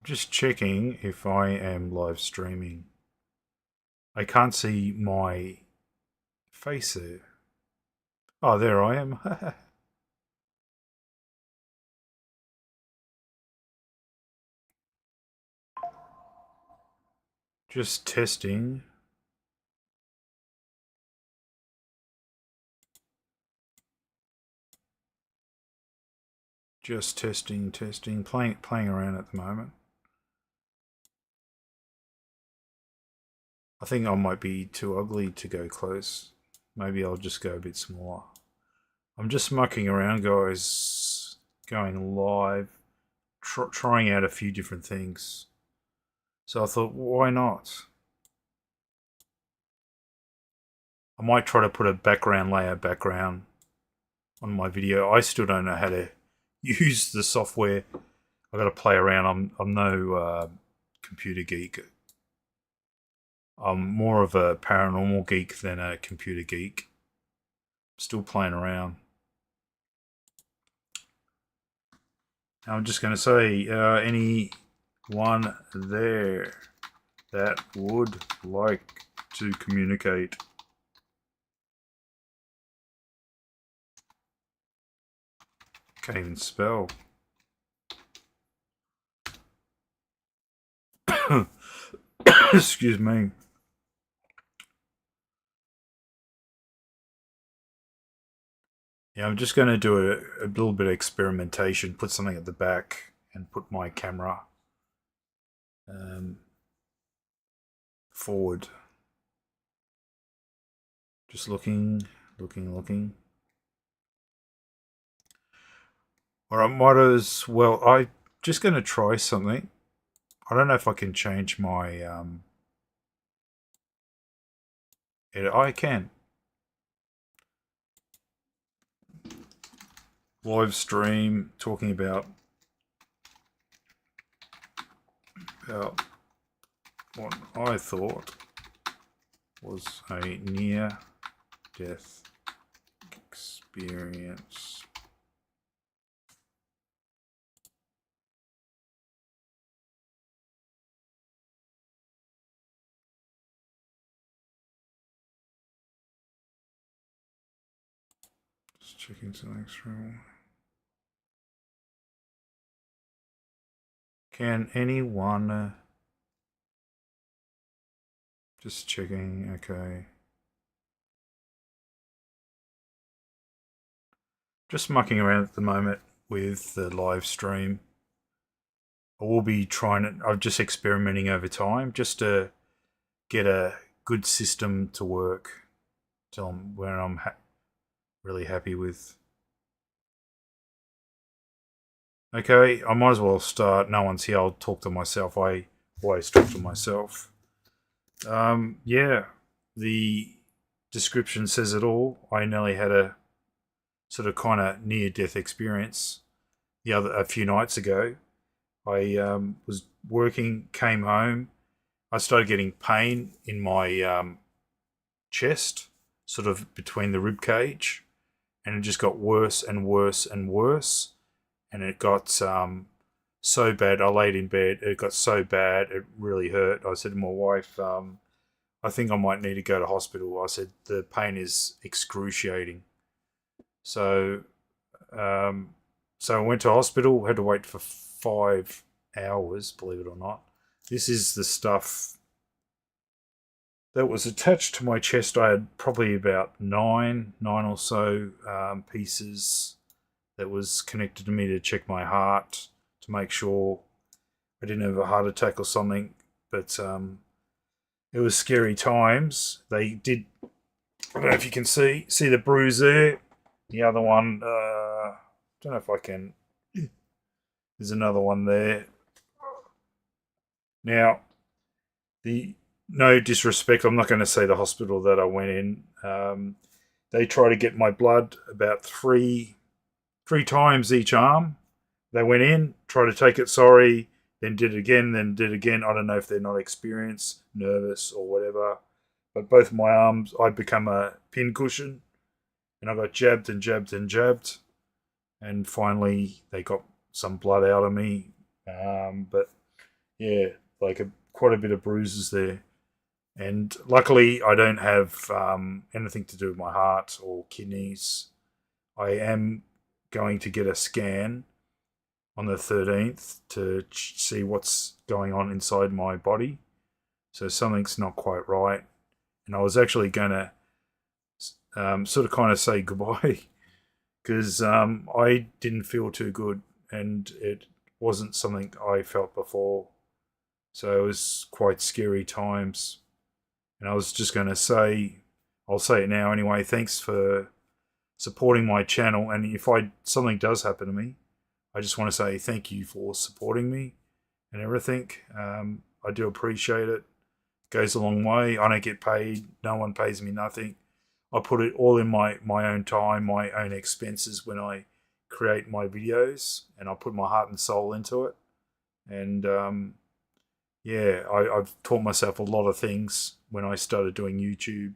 Just checking if I am live streaming. I can't see my face there. Oh, there I am. Just testing. Just testing, playing around at the moment. I think I might be too ugly to go close. Maybe I'll just go a bit smaller. I'm just mucking around, guys. Going live. Trying out a few different things. So I thought, why not? I might try to put a background layer on my video. I still don't know how to use the software. I got to play around. I'm no computer geek. I'm more of a paranormal geek than a computer geek. Still playing around. Now I'm just going to say, anyone there that would like to communicate? Can't even spell. Excuse me. Yeah, I'm just going to do a little bit of experimentation, put something at the back and put my camera forward. Just looking. Or I might as well, I'm just going to try something. I don't know if I can change my edit. I can. Live stream talking about what I thought was a near-death experience. Just checking something through. Can anyone... just checking, okay. Just mucking around at the moment with the live stream. I will be trying it. I'm just experimenting over time just to get a good system to work till where I'm really happy with. Okay, I might as well start. No one's here. I'll talk to myself. I always talk to myself. Yeah, the description says it all. I nearly had a sort of kind of near-death experience a few nights ago. I was working, came home. I started getting pain in my chest, sort of between the rib cage, and it just got worse and worse and worse. And it got so bad. I laid in bed. It got so bad. It really hurt. I said to my wife, I think I might need to go to hospital. I said, the pain is excruciating. So, so I went to hospital, had to wait for 5 hours, believe it or not. This is the stuff that was attached to my chest. I had probably about nine or so pieces that was connected to me to check my heart, to make sure I didn't have a heart attack or something. But it was scary times. They did, I don't know if you can see the bruise there. The other one, don't know if I can, there's another one there. Now, no disrespect, I'm not going to say the hospital that I went in. They try to get my blood about three times each arm. They went in, tried to take it, sorry, then did it again, then did it again. I don't know if they're not experienced, nervous, or whatever. But both my arms, I'd become a pincushion, and I got jabbed and jabbed and jabbed. And finally, they got some blood out of me. But yeah, like quite a bit of bruises there. And luckily, I don't have anything to do with my heart or kidneys. I am going to get a scan on the 13th to see what's going on inside my body. So something's not quite right. And I was actually going to sort of kind of say goodbye because I didn't feel too good and it wasn't something I felt before. So it was quite scary times. And I was just going to say, I'll say it now anyway, thanks for supporting my channel. And if something does happen to me, I just want to say thank you for supporting me and everything. I do appreciate it. It goes a long way. I don't get paid. No one pays me nothing. I put it all in my own time, my own expenses when I create my videos, and I put my heart and soul into it. And yeah, I've taught myself a lot of things when I started doing YouTube.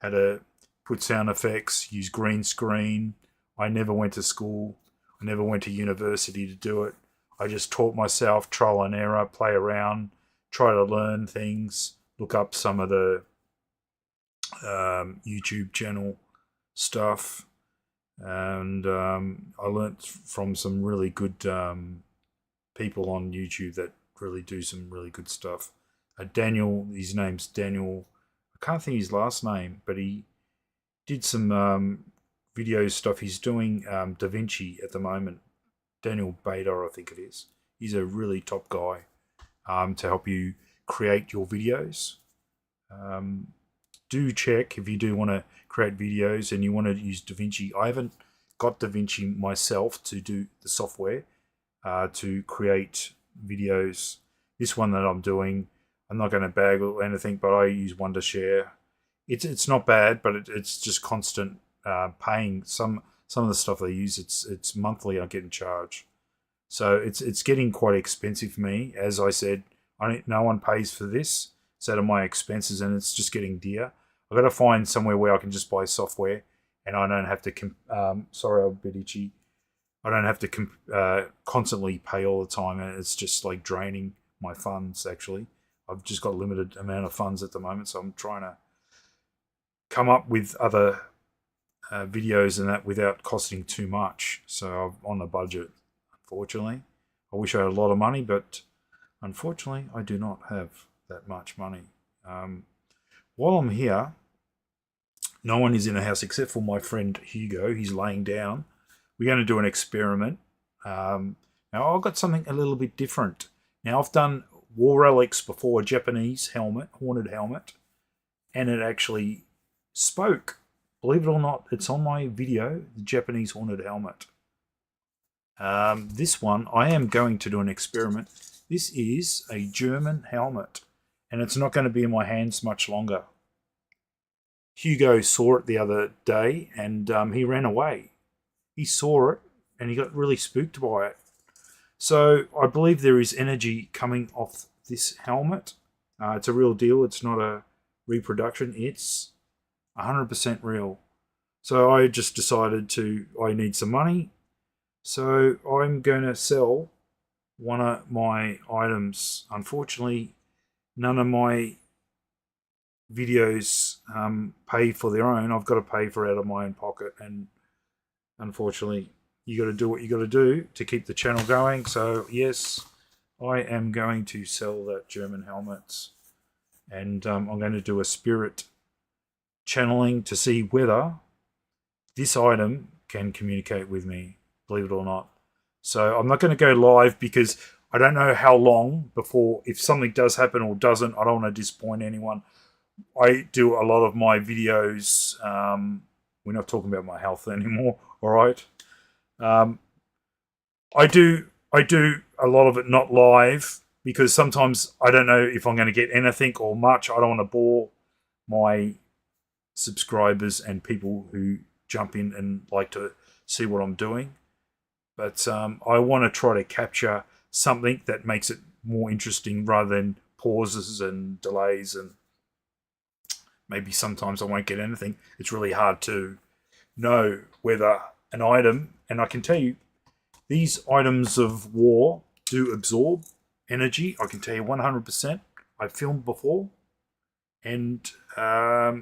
How to put sound effects, use green screen. I never went to school. I never went to university to do it. I just taught myself, trial and error, play around, try to learn things, look up some of the YouTube channel stuff. And I learnt from some really good people on YouTube that really do some really good stuff. Daniel, his name's Daniel. I can't think his last name, but he did some video stuff. He's doing Da Vinci at the moment. Daniel Bader, I think it is. He's a really top guy to help you create your videos. Do check if you do want to create videos and you want to use Da Vinci. I haven't got Da Vinci myself to do the software to create videos. This one that I'm doing, I'm not going to bag or anything, but I use Wondershare. It's not bad, but it's just constant paying. Some of the stuff they use, it's monthly. I get in charge, so it's getting quite expensive for me. As I said, no one pays for this. It's out of my expenses, and it's just getting dear. I've got to find somewhere where I can just buy software, and I don't have to. Sorry, I'm a bit itchy. I don't have to constantly pay all the time, and it's just like draining my funds. Actually, I've just got a limited amount of funds at the moment, so I'm trying to come up with other videos and that without costing too much. So I'm on a budget, unfortunately. I wish I had a lot of money, but unfortunately, I do not have that much money. While I'm here, no one is in the house except for my friend Hugo. He's laying down. We're going to do an experiment. Now, I've got something a little bit different. Now, I've done war relics before, a Japanese helmet, haunted helmet, and it actually spoke. Believe it or not, it's on my video, the Japanese haunted helmet. This one, I am going to do an experiment. This is a German helmet, and it's not going to be in my hands much longer. Hugo saw it the other day, and he ran away. He saw it, and he got really spooked by it. So I believe there is energy coming off this helmet. It's a real deal. It's not a reproduction. It's 100% real. So I just decided I need some money. So I'm going to sell one of my items. Unfortunately, none of my videos pay for their own. I've got to pay for it out of my own pocket. And unfortunately, you got to do what you got to do to keep the channel going. So yes, I am going to sell that German helmet. And I'm going to do a spirit channeling to see whether this item can communicate with me, believe it or not. So I'm not going to go live because I don't know how long before, if something does happen or doesn't, I don't want to disappoint anyone. I do a lot of my videos, we're not talking about my health anymore, all right? I do a lot of it not live because sometimes I don't know if I'm going to get anything or much. I don't want to bore my subscribers and people who jump in and like to see what I'm doing. But I want to try to capture something that makes it more interesting rather than pauses and delays, and maybe sometimes I won't get anything. It's really hard to know whether an item, and I can tell you these items of war do absorb energy. I can tell you 100%. I filmed before, and I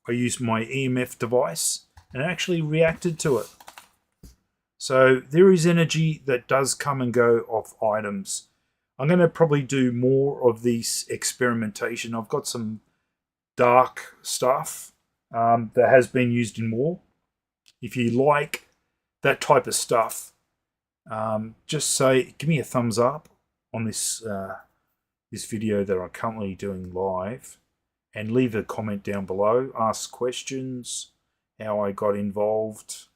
used my EMF device and actually reacted to it. So there is energy that does come and go off items. I'm going to probably do more of this experimentation. I've got some dark stuff that has been used in war. If you like that type of stuff, just say, give me a thumbs up on this this video that I'm currently doing live, and leave a comment down below. Ask questions, how I got involved,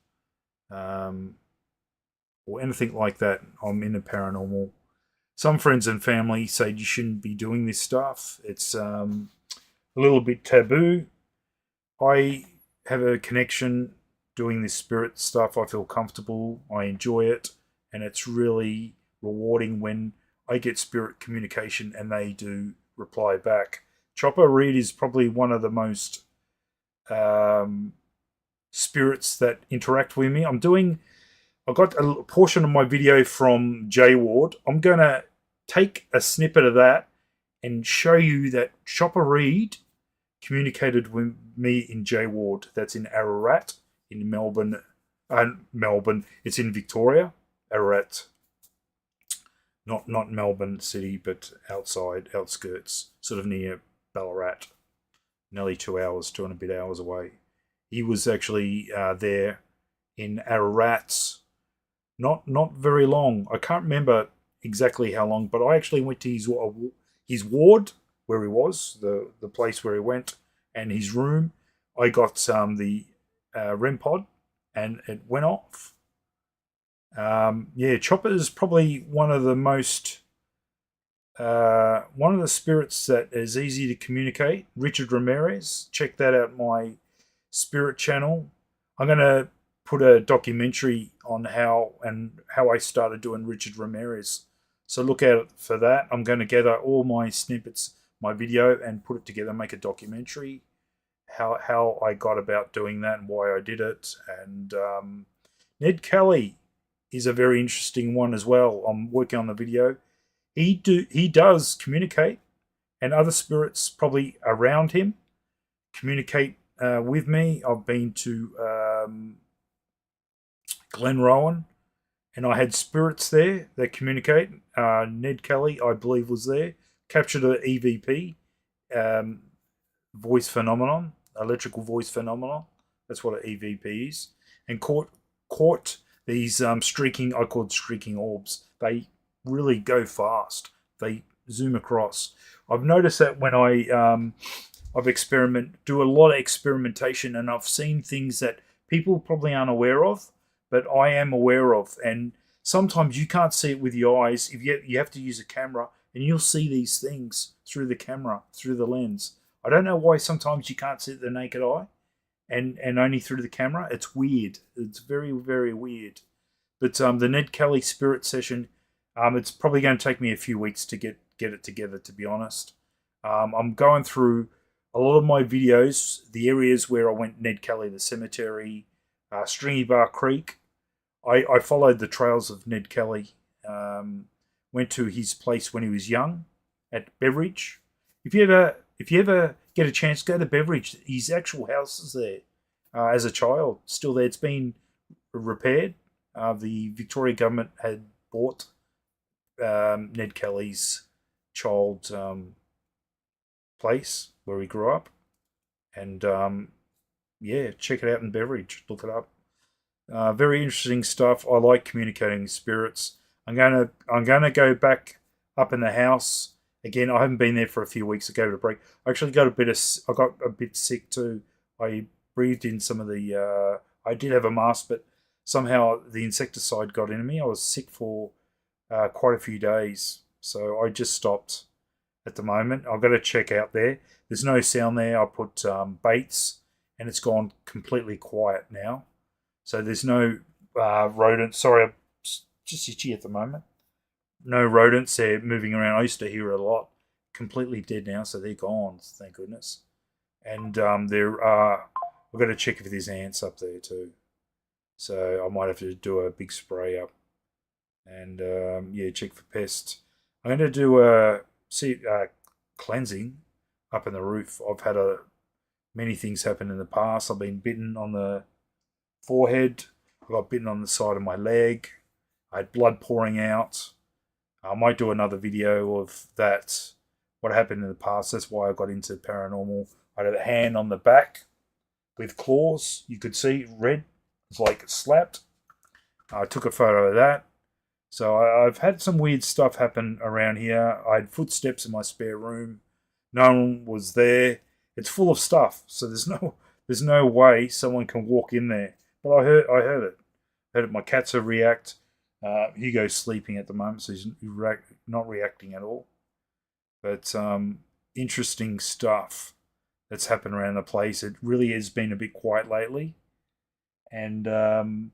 or anything like that. I'm in the paranormal. Some friends and family say you shouldn't be doing this stuff. It's a little bit taboo. I have a connection doing this spirit stuff. I feel comfortable. I enjoy it. And it's really rewarding when I get spirit communication and they do reply back. Chopper Reed is probably one of the most spirits that interact with me. I got a portion of my video from J Ward. I'm going to take a snippet of that and show you that Chopper Reed communicated with me in J Ward. That's in Ararat in Melbourne. Melbourne. It's in Victoria. Ararat. Not Melbourne City, but outskirts, sort of near Ballarat. Nearly 2 hours, 2 and a bit hours away. He was actually there in Ararat. Not very long. I can't remember exactly how long, but I actually went to his ward where he was, the place where he went, and his room. I got the REM pod, and it went off. Yeah, Chopper is probably one of the most one of the spirits that is easy to communicate. Richard Ramirez, check that out, my spirit channel. I'm gonna put a documentary on how I started doing Richard Ramirez. So look out for that. I'm going to gather all my snippets, my video, and put it together, make a documentary. How I got about doing that and why I did it. And Ned Kelly is a very interesting one as well. I'm working on the video. He does communicate, and other spirits probably around him communicate with me. I've been to Glenrowan, and I had spirits there that communicate. Ned Kelly, I believe, was there. Captured an EVP, voice phenomenon, electrical voice phenomenon. That's what an EVP is. And caught these streaking, I called streaking orbs. They really go fast. They zoom across. I've noticed that when I've do a lot of experimentation, and I've seen things that people probably aren't aware of, but I am aware of. And sometimes you can't see it with your eyes. If you have to use a camera, and you'll see these things through the camera, through the lens. I don't know why sometimes you can't see it with the naked eye, and only through the camera. It's weird. It's very, very weird. But the Ned Kelly spirit session, it's probably going to take me a few weeks to get it together, to be honest. I'm going through a lot of my videos, the areas where I went Ned Kelly, the cemetery, Stringy Bar Creek. I followed the trails of Ned Kelly. Went to his place when he was young at Beveridge. If you ever get a chance, go to Beveridge. His actual house is there as a child, still there. It's been repaired. The Victoria government had bought Ned Kelly's child place where he grew up, and yeah, check it out in Beveridge. Look it up. Very interesting stuff. I like communicating with spirits. I'm gonna go back up in the house again. I haven't been there for a few weeks. I gave it a break. I actually got a bit sick too. I breathed in some of the. I did have a mask, but somehow the insecticide got into me. I was sick for quite a few days, so I just stopped at the moment. I've got to check out there. There's no sound there. I put baits, and it's gone completely quiet now. So there's no rodents. Sorry, I'm just itchy at the moment. No rodents. They're moving around. I used to hear it a lot. Completely dead now, so they're gone. Thank goodness. And there are. I've got to check if there's ants up there too. So I might have to do a big spray up. And yeah, check for pests. I'm going to do a cleansing up in the roof. I've had many things happen in the past. I've been bitten on the forehead. I got bitten on the side of my leg. I had blood pouring out. I might do another video of that, what happened in the past. That's why I got into paranormal. I had a hand on the back with claws. You could see red. It's like slapped. I took a photo of that. So I've had some weird stuff happen around here. I had footsteps in my spare room. No one was there. It's full of stuff. So there's no way someone can walk in there. But I heard it. Heard it. My cats are react. Hugo's sleeping at the moment, so he's not reacting at all. But interesting stuff that's happened around the place. It really has been a bit quiet lately, and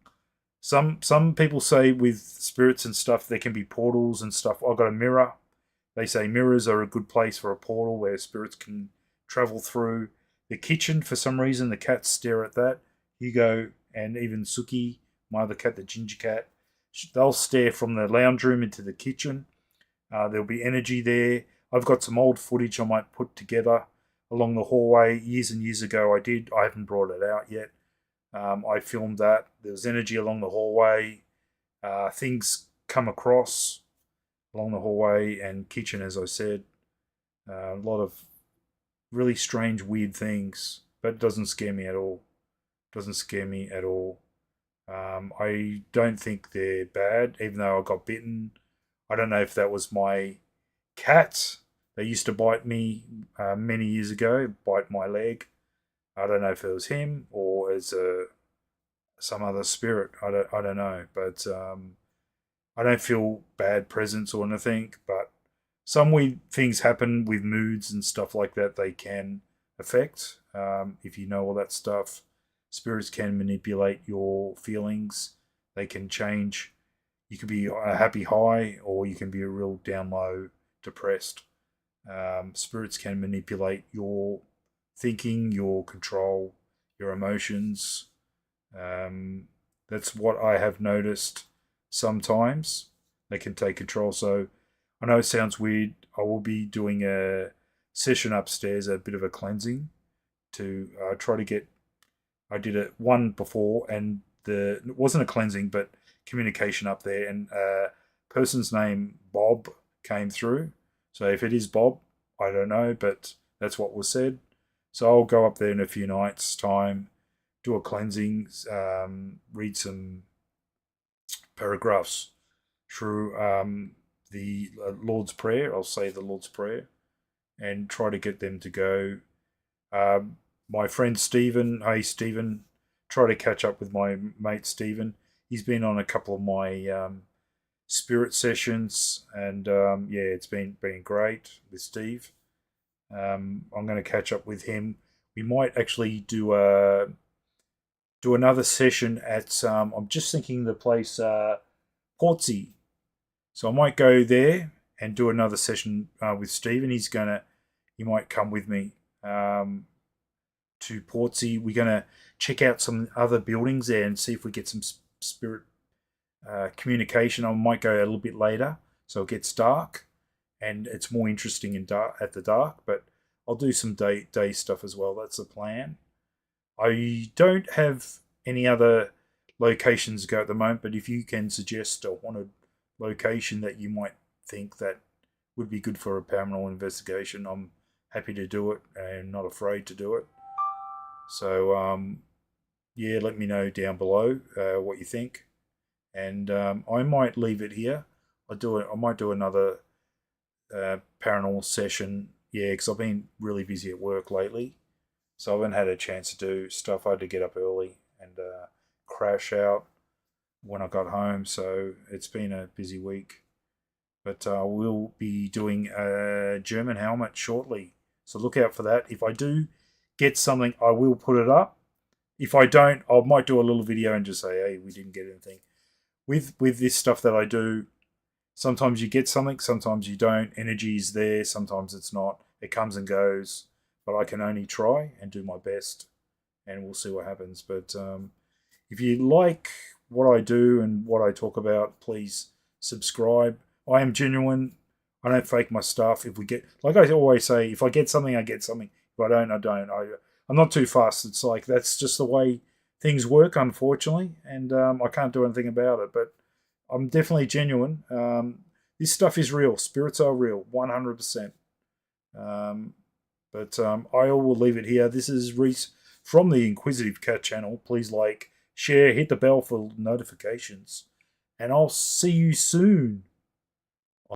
some people say with spirits and stuff there can be portals and stuff. I've got a mirror. They say mirrors are a good place for a portal where spirits can travel through. The kitchen, for some reason, the cats stare at that. Hugo and even Suki, my other cat, the ginger cat, they'll stare from the lounge room into the kitchen. There'll be energy there. I've got some old footage I might put together along the hallway. Years and years ago I did. I haven't brought it out yet. I filmed that. There was energy along the hallway. Things come across along the hallway and kitchen, as I said. A lot of really strange, weird things. But it doesn't scare me at all. It doesn't scare me at all. I don't think they're bad, even though I got bitten. I don't know if that was my cat. They used to bite me many years ago, bite my leg. I don't know if it was him or as some other spirit. I don't know, but I don't feel bad presence or anything. But some weird things happen with moods and stuff like that. They can affect. If you know all that stuff, spirits can manipulate your feelings. They can change. You could be a happy high, or you can be a real down low, depressed. Spirits can manipulate your thinking, your control, your emotions. That's what I have noticed sometimes. They can take control. So I know it sounds weird. I will be doing a session upstairs, a bit of a cleansing to try to get. I did it one before, and it wasn't a cleansing, but communication up there, and a person's name Bob came through. So if it is Bob, I don't know, but that's what was said. So I'll go up there in a few nights' time, do a cleansing, read some paragraphs through the Lord's Prayer. I'll say the Lord's Prayer and try to get them to go. My friend Stephen, hey Stephen, try to catch up with my mate Stephen. He's been on a couple of my spirit sessions, and yeah, it's been great with Steve. I'm going to catch up with him. We might actually do another session at I'm just thinking the place Portsea. So I might go there and do another session with Stephen. He might come with me to Portsea. We're going to check out some other buildings there and see if we get some spirit communication. I might go a little bit later, so it gets dark and it's more interesting at the dark. But I'll do some day stuff as well. That's the plan. I don't have any other locations to go at the moment, but if you can suggest a haunted location that you might think that would be good for a paranormal investigation, I'm happy to do it and not afraid to do it. So yeah, let me know down below what you think, and I might leave it here. I might do another paranormal session. Yeah, because I've been really busy at work lately, so I haven't had a chance to do stuff. I had to get up early and crash out when I got home, so it's been a busy week. But we'll be doing a German helmet shortly, so look out for that. If I do get something, I will put it up. If I don't, I might do a little video and just say, hey, we didn't get anything. With this stuff that I do, sometimes you get something, sometimes you don't. Energy is there, sometimes it's not. It comes and goes. But I can only try and do my best, and we'll see what happens. But if you like what I do and what I talk about, please subscribe. I am genuine. I don't fake my stuff. If we get, like I always say, if I get something, I get something. If I don't, I don't. I'm not too fast. It's like that's just the way things work, unfortunately, and I can't do anything about it. But I'm definitely genuine. This stuff is real. Spirits are real, 100%. But I will leave it here. This is Reese from the Inquisitive Cat channel. Please like, share, hit the bell for notifications, and I'll see you soon.